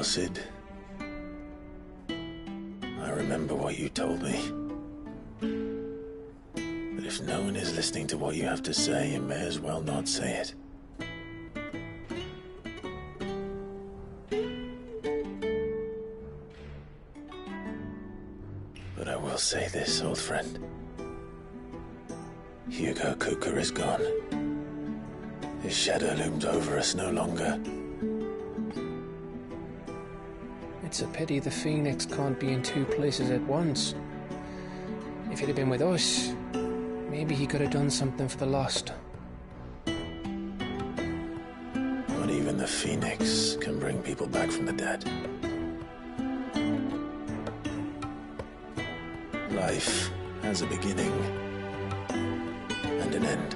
Sid. I remember what you told me. But if no one is listening to what you have to say, you may as well not say it. But I will say this, old friend. Hugo Kulpka is gone. His shadow looms over us no longer. It's a pity the Phoenix can't be in two places at once. If he'd have been with us, maybe he could have done something for the lost. Not even the Phoenix can bring people back from the dead. Life has a beginning and an end.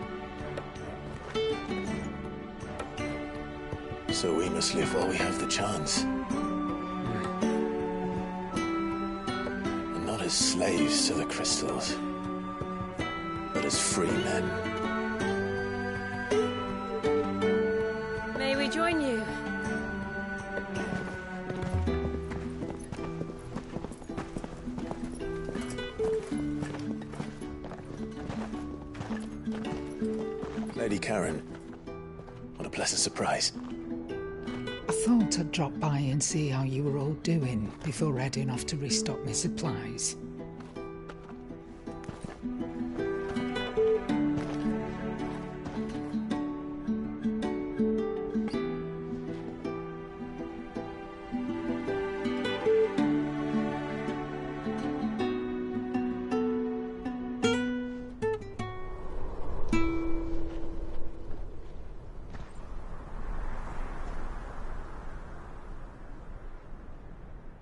So we must live while we have the chance. And not as slaves to the crystals, but as free men. May we join you? Lady Karen, what a pleasant surprise. I thought I'd drop by and see how you were all doing before heading off to restock my supplies.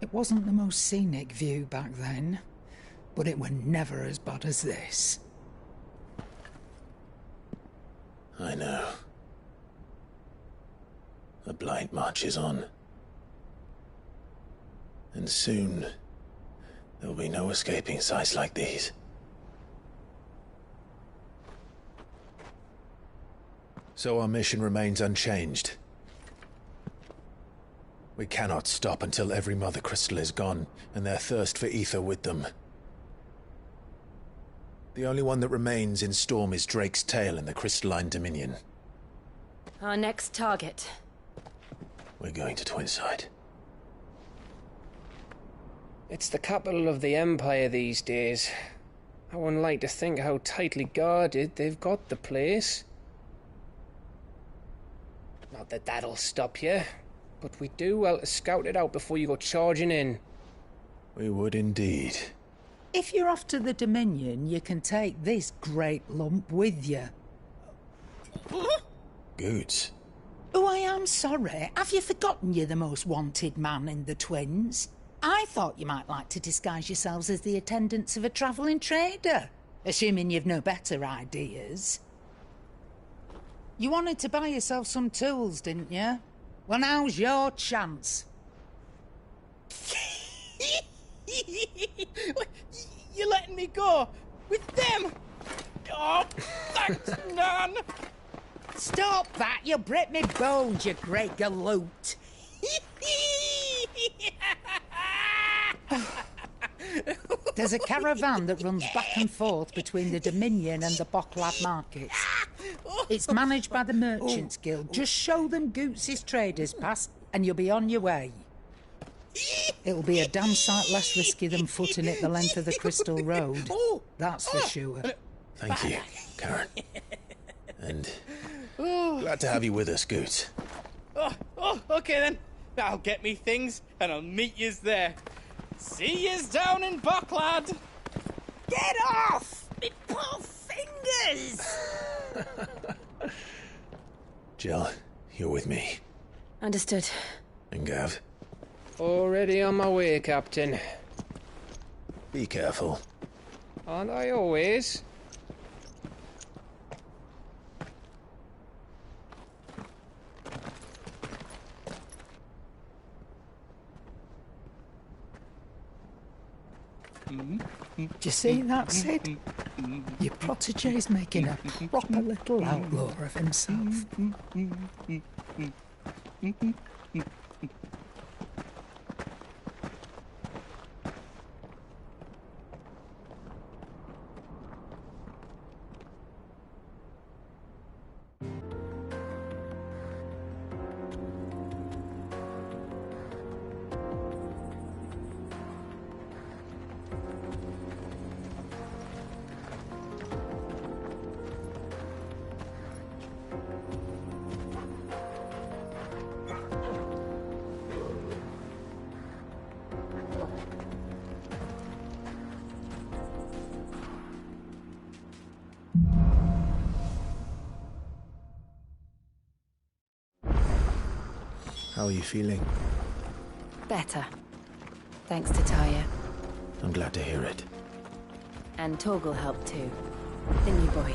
It wasn't the most scenic view back then, but it were never as bad as this. I know. The blight marches on. And soon, there'll be no escaping sights like these. So our mission remains unchanged. We cannot stop until every mother crystal is gone, and their thirst for ether with them. The only one that remains in Storm is Drake's tail in the crystalline dominion. Our next target. We're going to Twinside. It's the capital of the Empire these days. I wouldn't like to think how tightly guarded they've got the place. Not that that'll stop you, but we do well to scout it out before you go charging in. We would indeed. If you're off to the Dominion, you can take this great lump with you. Goods. Oh, I am sorry. Have you forgotten you're the most wanted man in the Twins? I thought you might like to disguise yourselves as the attendants of a travelling trader, assuming you've no better ideas. You wanted to buy yourself some tools, didn't you? Well, now's your chance. You're letting me go with them? Oh, thanks, Nan. Stop that! You'll break me bones, you great galoot. There's a caravan that runs back and forth between the Dominion and the Bocklad markets. It's managed by the Merchants Guild. Just show them Goots' traders pass and you'll be on your way. It'll be a damn sight less risky than footing it the length of the Crystal Road. That's for sure. Thank you, Karen. And glad to have you with us, Goots. Okay then. I'll get me things and I'll meet yous there. See yous down in Bocklad. Get off! Me poor fingers! Jill, you're with me. Understood. And Gav, Already on my way, Captain. be careful. Aren't I always? Do you see that, Sid? Your protege's making a proper little outlaw of himself. are you feeling? Better. Thanks to Taya. I'm glad to hear it. And Torgal helped too. Didn't you, boy?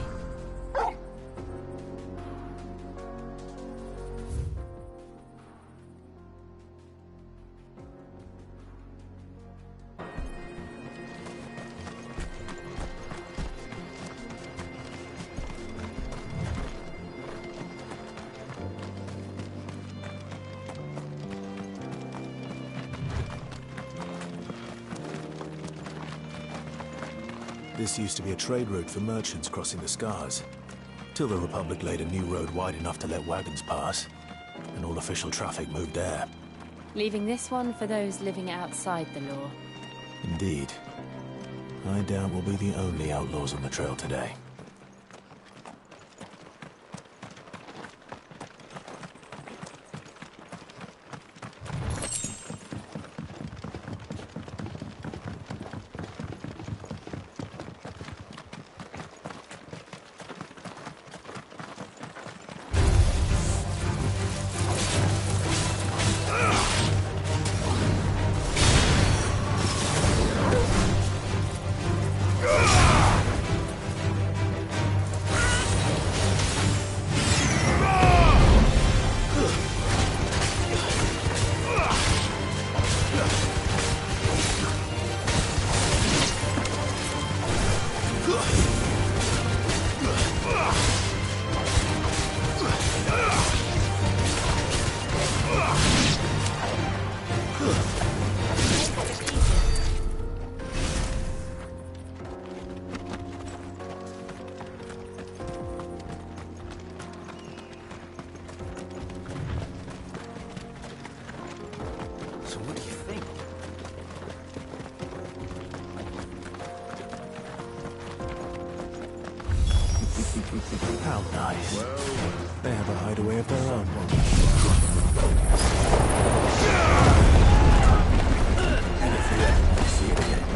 This used to be a trade route for merchants crossing the Scars, till the Republic laid a new road wide enough to let wagons pass, and all official traffic moved there. Leaving this one for those living outside the law. Indeed. I doubt we'll be the only outlaws on the trail today. So what do you think? How nice. They have a hideaway of their own. And if we ever see it again,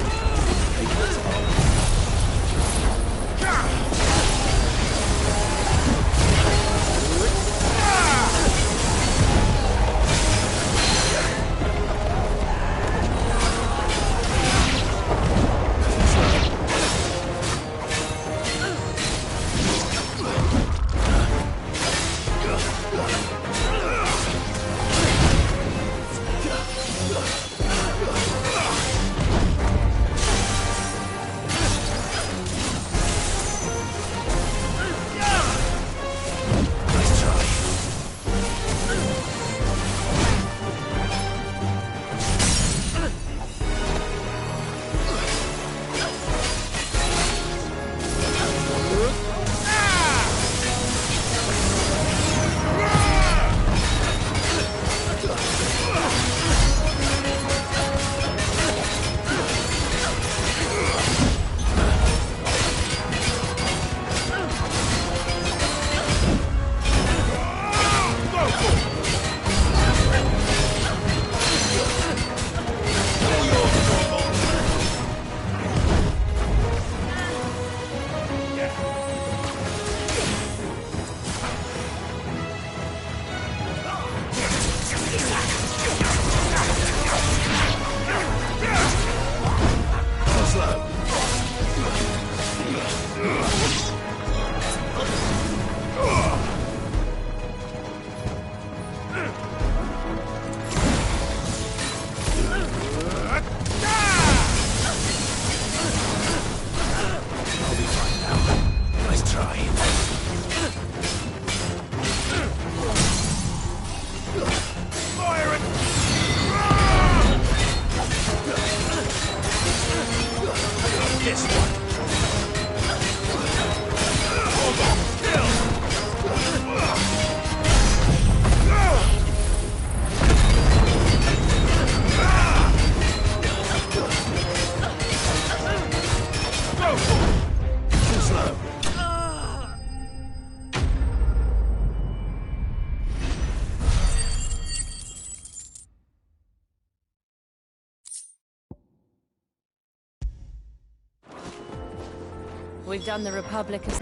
We've done the Republic as...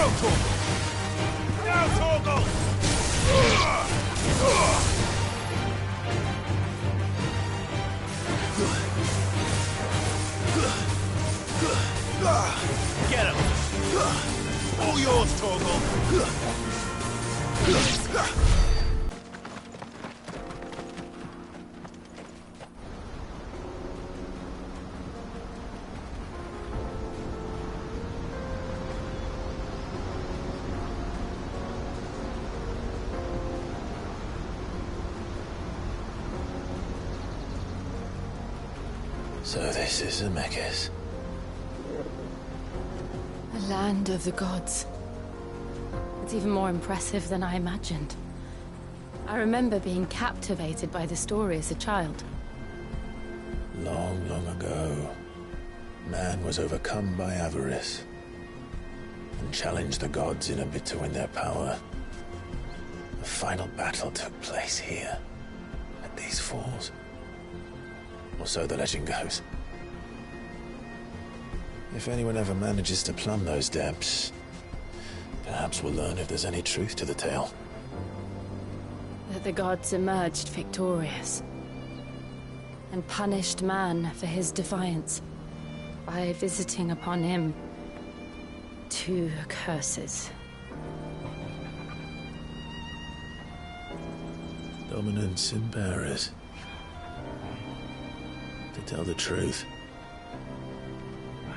Torgal! Now, Torgal! Get him! All yours, Torgal! So this is Amicus. The land of the gods. It's even more impressive than I imagined. I remember being captivated by the story as a child. Long, long ago, man was overcome by avarice and challenged the gods in a bid to win their power. The final battle took place here, at these falls. Or so the legend goes. If anyone ever manages to plumb those depths, perhaps we'll learn if there's any truth to the tale. That the gods emerged victorious and punished man for his defiance by visiting upon him 2 curses. Dominance and bearers. To tell the truth,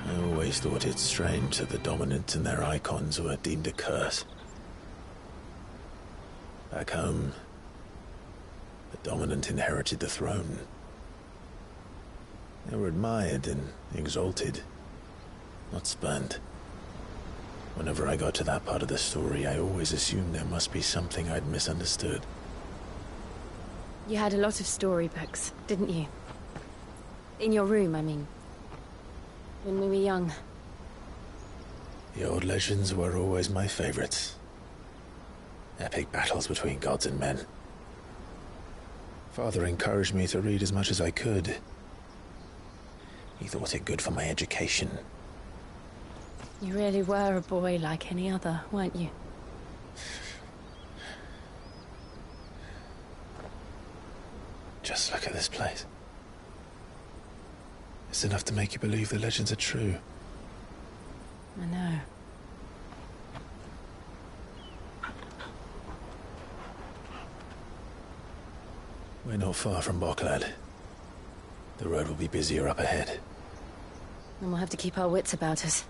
I always thought it strange that the dominant and their icons were deemed a curse. Back home, the dominant inherited the throne. They were admired and exalted, not spurned. Whenever I got to that part of the story, I always assumed there must be something I'd misunderstood. You had a lot of storybooks, didn't you? In your room, I mean. When we were young. The old legends were always my favorites. Epic battles between gods and men. Father encouraged me to read as much as I could. He thought it good for my education. You really were a boy like any other, weren't you? Just look at this place. It's enough to make you believe the legends are true. I know. We're not far from Boklad. The road will be busier up ahead. And we'll have to keep our wits about us.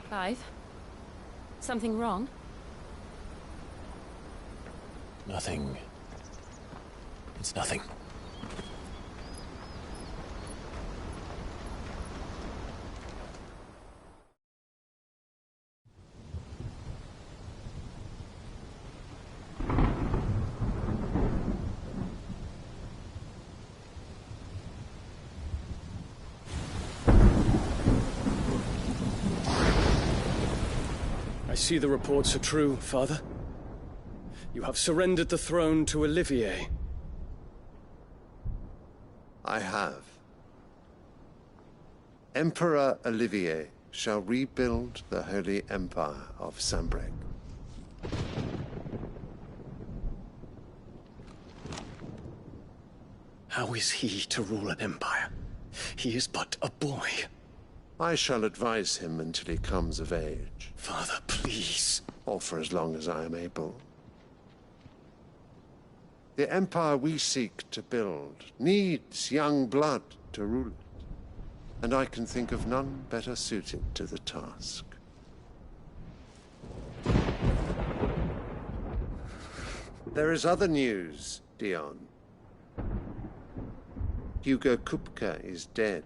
Clive? Something wrong? Nothing. It's nothing. I see the reports are true, Father. You have surrendered the throne to Olivier. I have. Emperor Olivier shall rebuild the Holy Empire of Sanbreque. How is he to rule an empire? He is but a boy. I shall advise him until he comes of age, Father, please. or for as long as I am able. The empire we seek to build needs young blood to rule it, and I can think of none better suited to the task. There is other news, Dion. Hugo Kulpka is dead,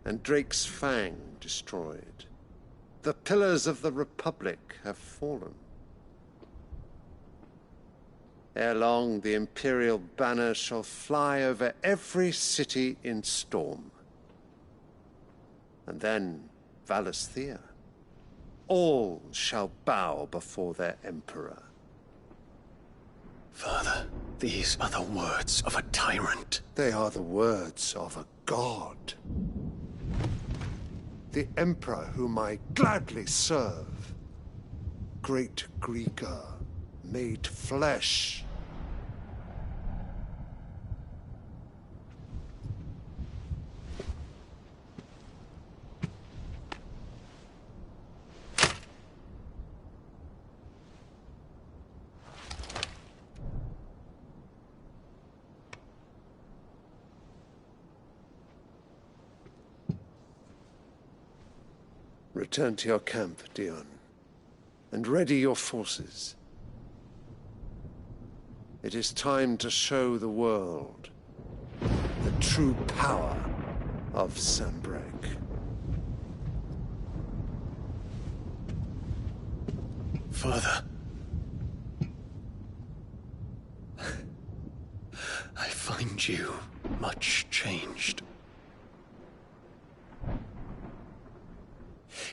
and Drake's Fang destroyed. The pillars of the Republic have fallen. Ere long, the Imperial banner shall fly over every city in Storm. And then, Valisthea. All shall bow before their Emperor. Father, these are the words of a tyrant. They are the words of a god. The Emperor whom I gladly serve. Great Greeker, made flesh. Return to your camp, Dion, and ready your forces. It is time to show the world the true power of Sanbreque. Father. I find you much changed.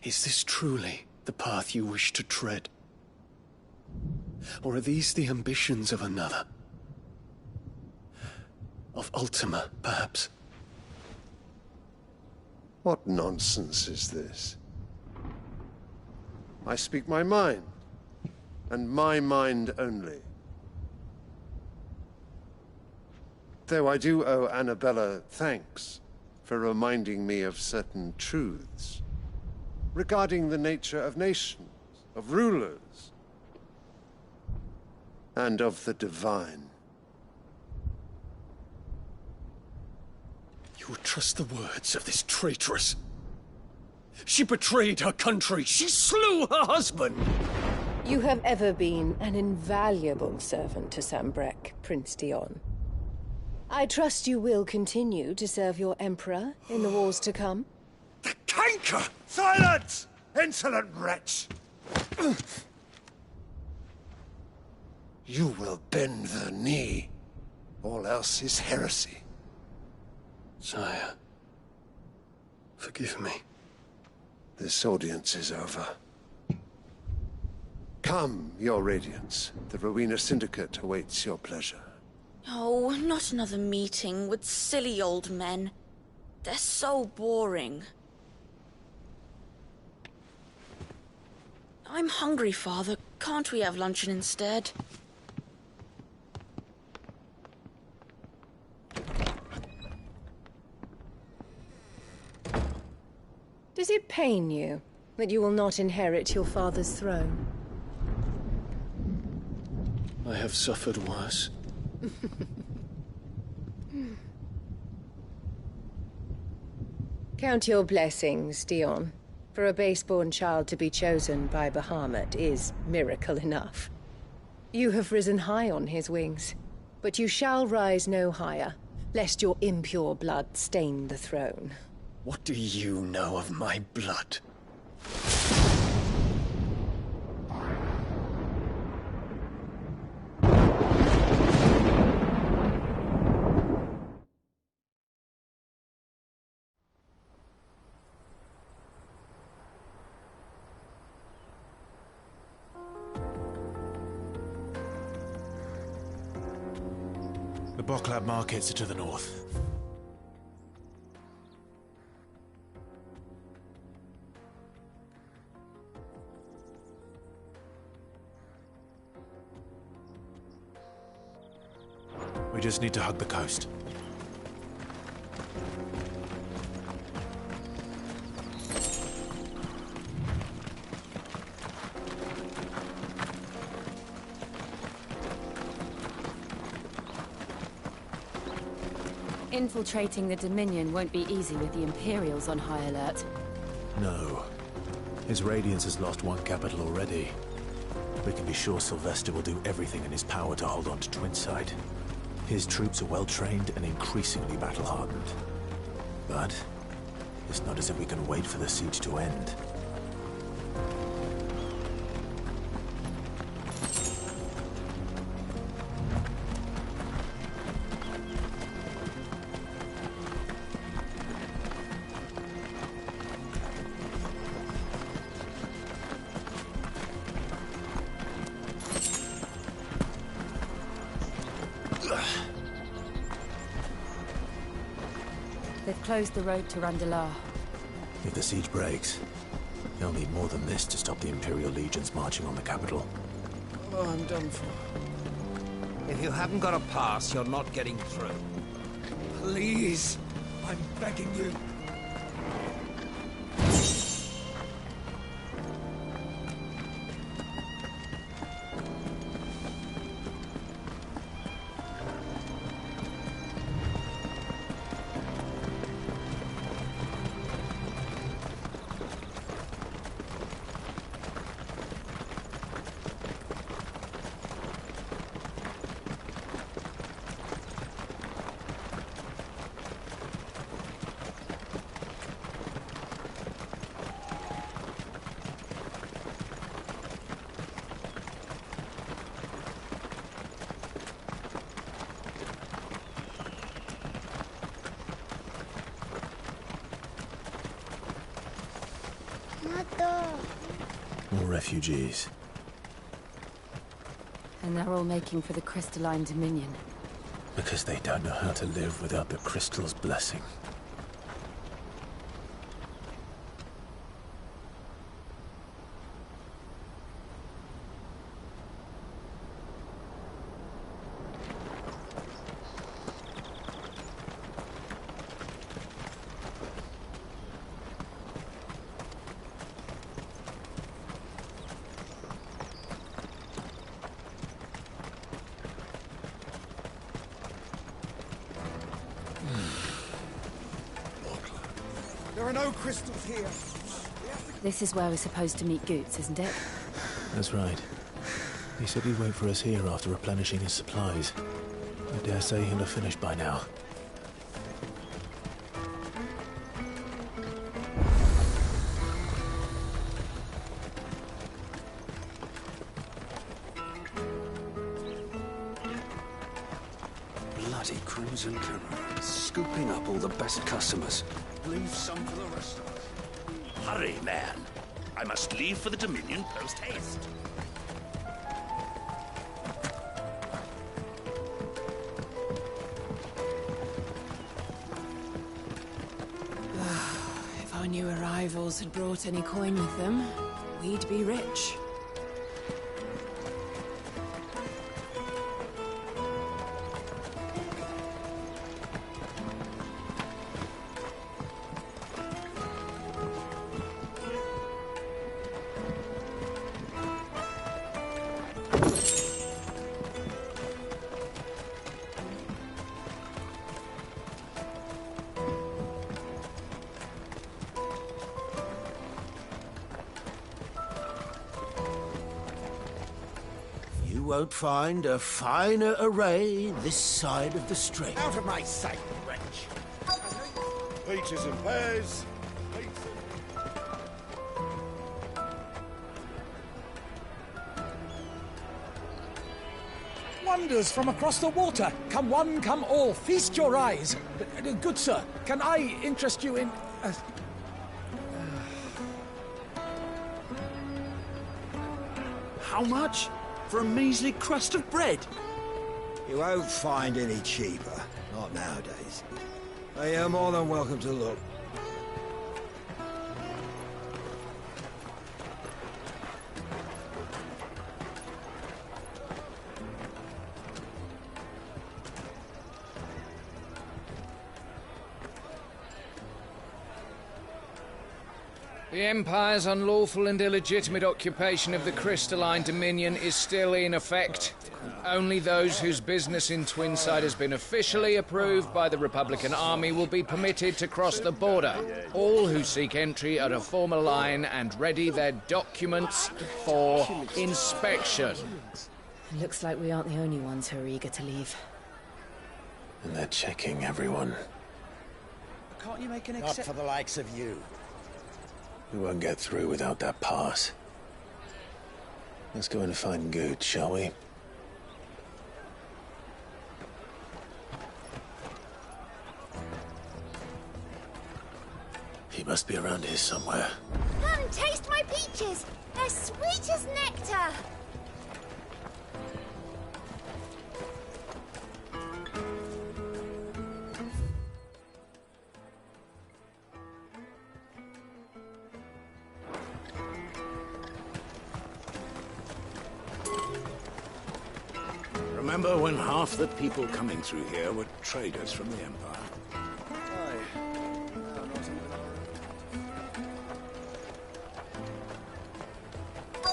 Is this truly the path you wish to tread? Or are these the ambitions of another? Of Ultima, perhaps? What nonsense is this? I speak my mind, and my mind only. Though I do owe Annabella thanks for reminding me of certain truths regarding the nature of nations, of rulers, and of the divine. You would trust the words of this traitress? She betrayed her country. She slew her husband. You have ever been an invaluable servant to Sanbreque, Prince Dion. I trust you will continue to serve your Emperor in the wars to come. The canker! Silence! Insolent wretch! You will bend the knee. All else is heresy. Sire, forgive me. This audience is over. Come, your Radiance. The Rowena Syndicate awaits your pleasure. Oh, not another meeting with silly old men. They're so boring. I'm hungry, Father. Can't we have luncheon instead? Does it pain you that you will not inherit your father's throne? I have suffered worse. Count your blessings, Dion. For a base-born child to be chosen by Bahamut is miracle enough. You have risen high on his wings, but you shall rise no higher, lest your impure blood stain the throne. What do you know of my blood? The Boklab markets are to the north. We just need to hug the coast. Infiltrating the Dominion won't be easy with the Imperials on high alert. No. His Radiance has lost one capital already. We can be sure Sylvester will do everything in his power to hold on to Twinside. His troops are well-trained and increasingly battle-hardened. But it's not as if we can wait for the siege to end. closed the road to Randalar. If the siege breaks, they'll need more than this to stop the Imperial legions marching on the capital. Oh, I'm done for. If you haven't got a pass, you're not getting through. Please, I'm begging you. More refugees. And they're all making for the crystalline dominion. Because they don't know how to live without the crystal's blessing. There are no crystals here. This is where we're supposed to meet Goots, isn't it? That's right. He said he'd wait for us here after replenishing his supplies. I dare say he'll have finished by now. Bloody crimson camera, scooping up all the best customers. Leave some for the rest of us. Hurry, man. I must leave for the Dominion post-haste. If our new arrivals had brought any coin with them, we'd be rich. You won't find a finer array this side of the strait. Out of my sight, wretch! Peaches and pears. Wonders from across the water. Come one, come all. Feast your eyes. Good sir, can I interest you in... How much? For a measly crust of bread? You won't find any cheaper. Not nowadays. But you're more than welcome to look. The Empire's unlawful and illegitimate occupation of the crystalline dominion is still in effect. Only those whose business in Twinside has been officially approved by the Republican Army will be permitted to cross the border. All who seek entry are to form a line and ready their documents for inspection. It looks like we aren't the only ones who are eager to leave. And they're checking everyone. Can't you make an exception? Not for the likes of you. We won't get through without that pass. Let's go and find Good, shall we? He must be around here somewhere. Come, taste my peaches! They're sweet as nectar! Remember when half the people coming through here were traders from the Empire?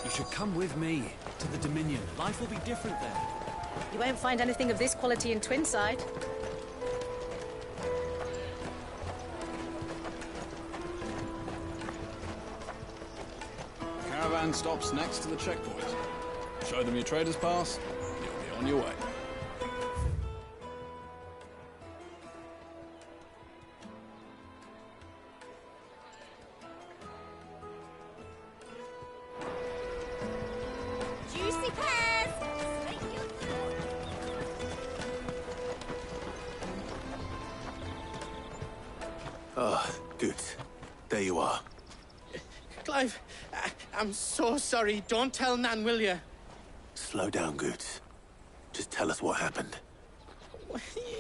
You should come with me to the Dominion. Life will be different there. You won't find anything of this quality in Twinside. The caravan stops next to the checkpoint. Show them your trader's pass, and you'll be on your way. Juicy pears! Ah, good. There you are. Clive, I'm so sorry. Don't tell Nan, will you? Slow down, Goots. Just tell us what happened.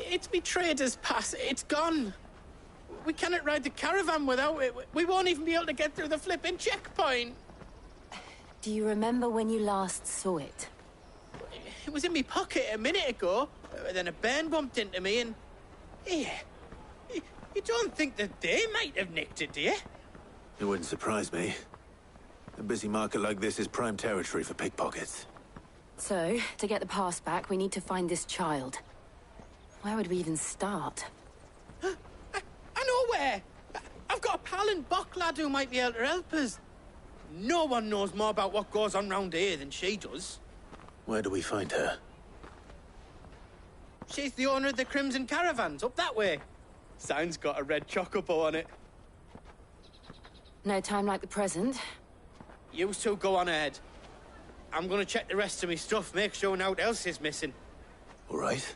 It's me trader's pass. It's gone. We cannot ride the caravan without it. We won't even be able to get through the flipping checkpoint. Do you remember when you last saw it? It was in my pocket a minute ago. Then a bairn bumped into me and... Yeah. You don't think that they might have nicked it, do you? It wouldn't surprise me. A busy market like this is prime territory for pickpockets. So, to get the pass back, we need to find this child. Where would we even start? I know where! I've got a pal in Bock lad who might be able to help us. No one knows more about what goes on round here than she does. Where do we find her? She's the owner of the Crimson Caravans, up that way. Sign's got a red chocobo on it. No time like the present. You two go on ahead. I'm gonna check the rest of my stuff, make sure naught else is missing. All right.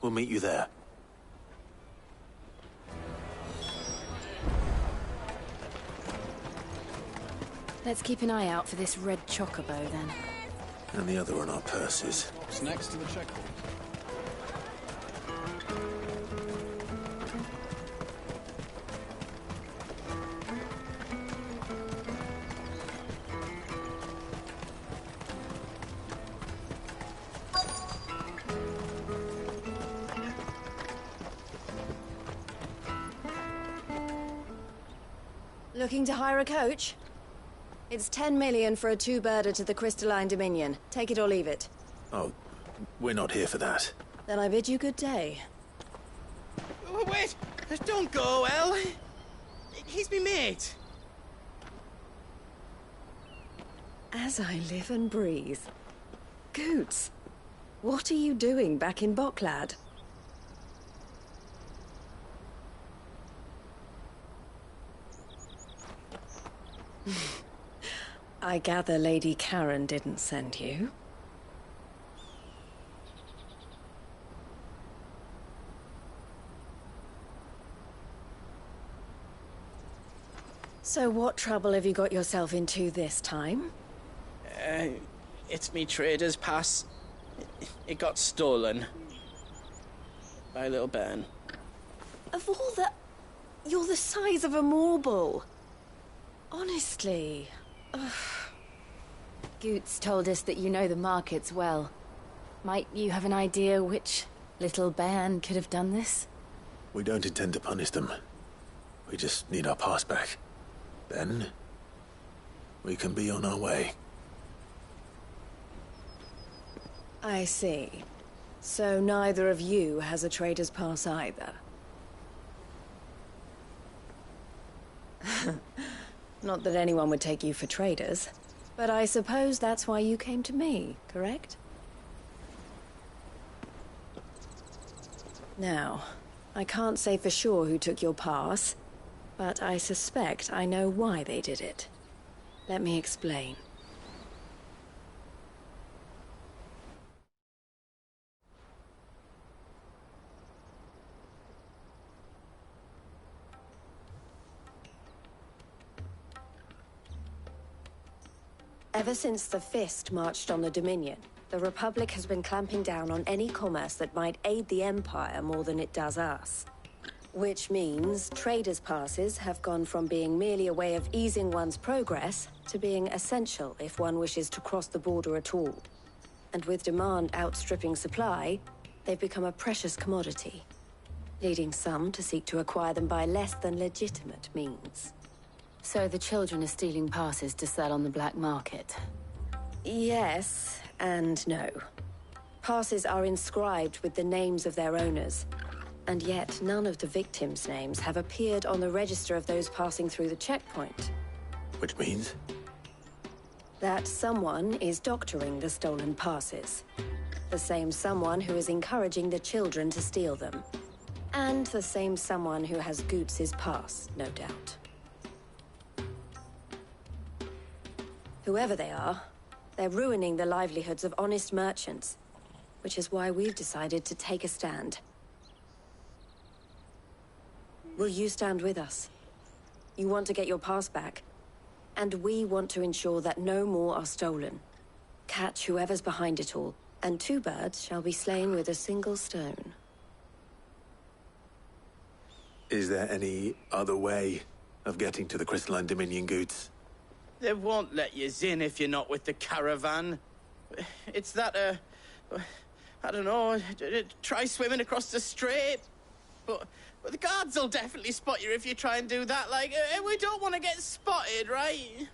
We'll meet you there. Let's keep an eye out for this red chocobo, then. And the other on our purses. It's next to the checkpoint. Looking to hire a coach? It's 10 million for a two-birder to the Crystalline Dominion. Take it or leave it. Oh, we're not here for that. Then I bid you good day. Wait! Don't go, El. He's me mate. As I live and breathe. Goots, what are you doing back in Bocklad? I gather Lady Karen didn't send you. So what trouble have you got yourself into this time? It's me trader's pass. It got stolen. By a little bairn. Of all the... You're the size of a marble. Honestly. Ugh. Goots told us that you know the markets well. Might you have an idea which little bairn could have done this? We don't intend to punish them. We just need our pass back. Then, we can be on our way. I see. So neither of you has a trader's pass either. Not that anyone would take you for traders, but I suppose that's why you came to me, correct? Now, I can't say for sure who took your pass, but I suspect I know why they did it. Let me explain. Ever since the Fist marched on the Dominion, the Republic has been clamping down on any commerce that might aid the Empire more than it does us. Which means traders' passes have gone from being merely a way of easing one's progress to being essential if one wishes to cross the border at all. And with demand outstripping supply, they've become a precious commodity, leading some to seek to acquire them by less than legitimate means. So the children are stealing passes to sell on the black market? Yes, and no. Passes are inscribed with the names of their owners, and yet none of the victims' names have appeared on the register of those passing through the checkpoint. Which means? That someone is doctoring the stolen passes. The same someone who is encouraging the children to steal them. And the same someone who has Goots' pass, no doubt. Whoever they are, they're ruining the livelihoods of honest merchants, which is why we've decided to take a stand. Will you stand with us? You want to get your pass back, and we want to ensure that no more are stolen. Catch whoever's behind it all, and 2 birds shall be slain with a single stone. Is there any other way of getting to the Crystalline Dominion Goods? They won't let you in if you're not with the caravan. It's that, I don't know, try swimming across the strait. But the guards will definitely spot you if you try and do that. Like, we don't want to get spotted, right?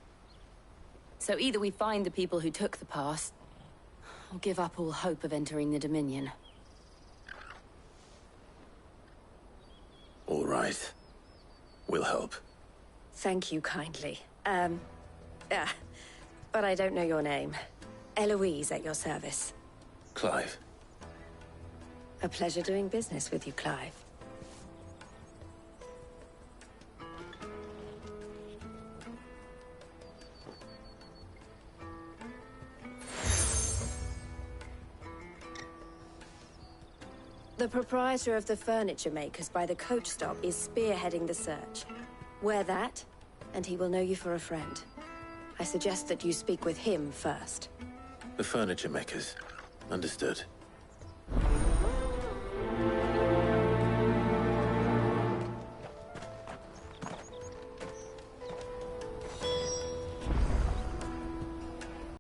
So either we find the people who took the pass, or give up all hope of entering the Dominion. All right. We'll help. Thank you kindly. But I don't know your name. Eloise at your service. Clive. A pleasure doing business with you, Clive. The proprietor of the furniture makers by the coach stop is spearheading the search. Wear that, and he will know you for a friend. I suggest that you speak with him first. The furniture makers. Understood.